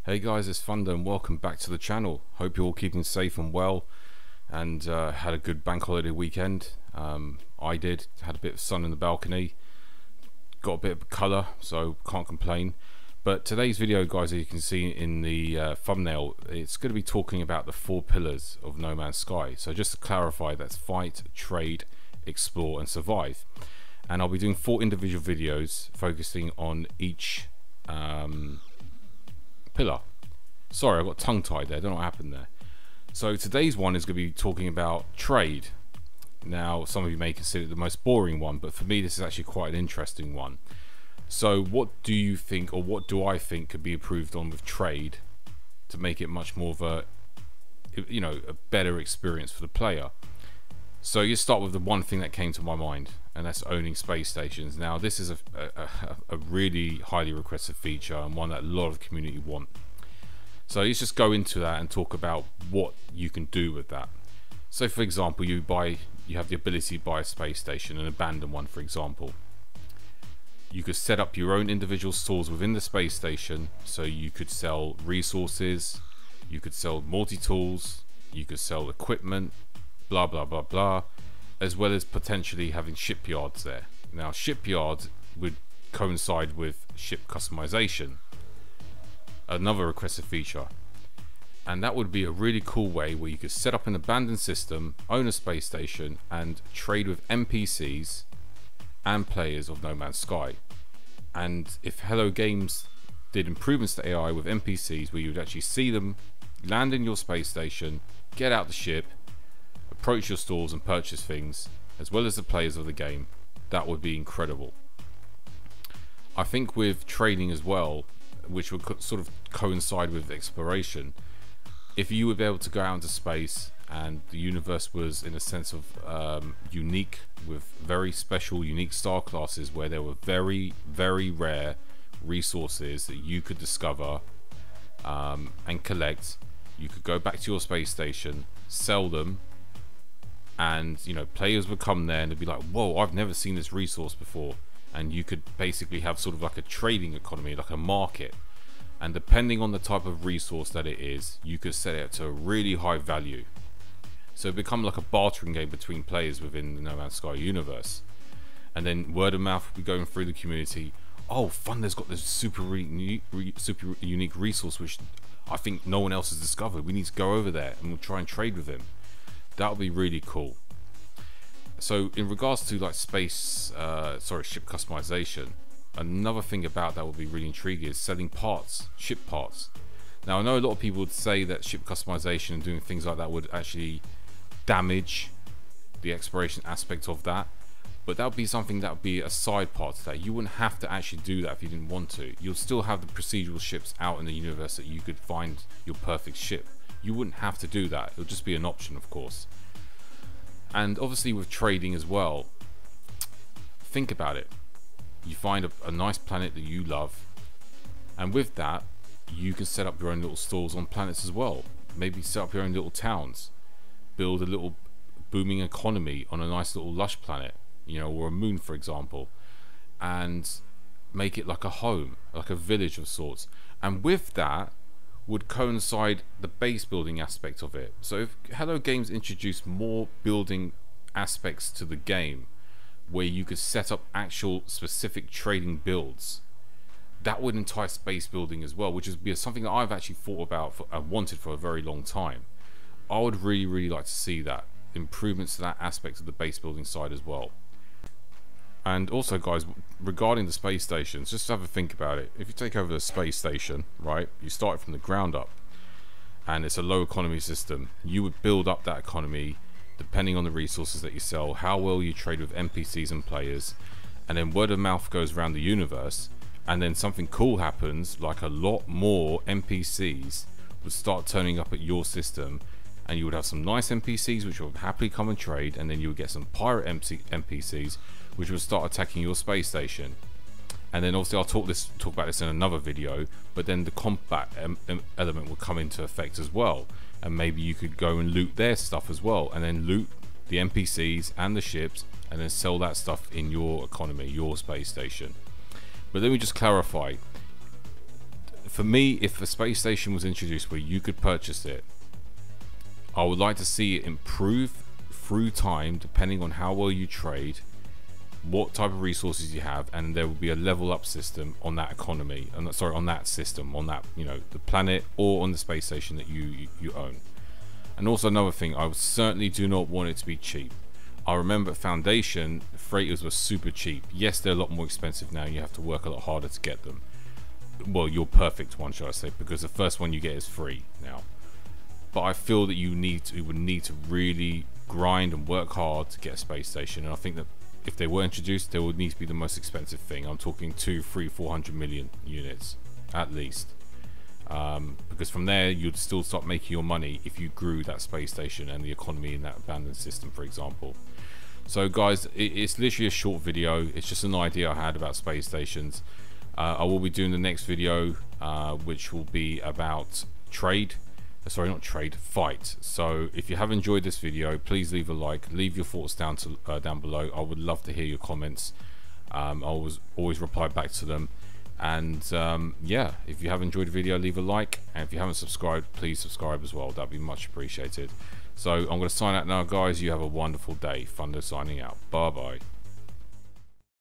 Hey guys, it's Thunder and welcome back to the channel. Hope you're all keeping safe and well and had a good bank holiday weekend. I did, had a bit of sun in the balcony, got a bit of colour, so can't complain. But today's video, guys, as you can see in the thumbnail, it's going to be talking about the 4 pillars of No Man's Sky. So just to clarify, that's fight, trade, explore and survive. And I'll be doing 4 individual videos focusing on each pillar. Sorry, I got tongue tied there, don't know what happened there. So today's one is going to be talking about trade. Now some of you may consider it the most boring one, but for me this is actually quite an interesting one. So what do you think, or what do I think could be improved on with trade to make it much more of a, you know, a better experience for the player? So you start with the one thing that came to my mind, and that's owning space stations. Now this is a really highly requested feature and one that a lot of the community want. So let's just go into that and talk about what you can do with that. So for example, you have the ability to buy a space station, an abandoned one for example. You could set up your own individual stores within the space station, so you could sell resources, you could sell multi-tools, you could sell equipment, blah blah blah blah, as well as potentially having shipyards there. Now shipyards would coincide with ship customization, another requested feature, and that would be a really cool way where you could set up an abandoned system, own a space station and trade with NPCs and players of No Man's Sky. And if Hello Games did improvements to AI with NPCs where you would actually see them land in your space station, get out the ship, approach your stores and purchase things, as well as the players of the game, that would be incredible. I think with trading as well, which would sort of coincide with exploration, if you would be able to go out into space and the universe was in a sense of unique, with very special unique star classes where there were very rare resources that you could discover and collect, you could go back to your space station, sell them, and you know, players would come there and they'd be like, whoa, I've never seen this resource before. And you could basically have sort of like a trading economy, like a market, and depending on the type of resource that it is, you could set it to a really high value. So it become like a bartering game between players within the No Man's Sky universe. And then word of mouth would be going through the community, oh, Thunder's got this super unique resource which I think no one else has discovered, we need to go over there and we'll try and trade with him. That would be really cool. So in regards to like ship customization, another thing about that would be really intriguing is selling parts, ship parts. Now I know a lot of people would say that ship customization and doing things like that would actually damage the exploration aspect of that, but that would be something that would be a side part to that. You wouldn't have to actually do that if you didn't want to. You'll still have the procedural ships out in the universe that you could find your perfect ship. You wouldn't have to do that. It'll just be an option, of course. And obviously with trading as well, think about it. You find a nice planet that you love, and with that you can set up your own little stores on planets as well. Maybe set up your own little towns, build a little booming economy on a nice little lush planet, you know, or a moon for example, and make it like a home, like a village of sorts. And with that would coincide the base building aspect of it. So if Hello Games introduced more building aspects to the game, where you could set up actual specific trading builds, that would entice base building as well, which would be something that I've actually thought about and wanted for a very long time. I would really like to see that, improvements to that aspect of the base building side as well. And also guys, regarding the space stations, just have a think about it. If you take over the space station, right, you start from the ground up and it's a low economy system, you would build up that economy depending on the resources that you sell, how well you trade with NPCs and players, and then word of mouth goes around the universe, and then something cool happens, like a lot more NPCs would start turning up at your system, and you would have some nice NPCs which would happily come and trade, and then you would get some pirate NPCs which would start attacking your space station. And then obviously I'll talk about this in another video, but then the combat element will come into effect as well, and maybe you could go and loot their stuff as well, and then loot the NPCs and the ships, and then sell that stuff in your economy, your space station. But let me just clarify, for me, if a space station was introduced where you could purchase it, I would like to see it improve through time, depending on how well you trade, what type of resources you have, and there will be a level up system on that economy, and sorry, on that system, on that, you know, the planet or on the space station that you own. And also another thing, I certainly do not want it to be cheap. I remember at Foundation, freighters were super cheap. Yes, they're a lot more expensive now. You have to work a lot harder to get them. Well, your perfect one, shall I say, because the first one you get is free now. But I feel that you would need to really grind and work hard to get a space station. And I think that if they were introduced, they would need to be the most expensive thing. I'm talking 200, 300, 400 million units at least. Because from there you'd still start making your money if you grew that space station and the economy in that abandoned system, for example. So guys, it's literally a short video. It's just an idea I had about space stations. I will be doing the next video, which will be about trade. Sorry, not trade, fight. So if you have enjoyed this video, please leave a like, leave your thoughts down below. I would love to hear your comments. I always reply back to them. And yeah, if you have enjoyed the video, leave a like, and if you haven't subscribed, please subscribe as well. That'd be much appreciated. So I'm going to sign out now, guys. You have a wonderful day. Thunder signing out. Bye bye.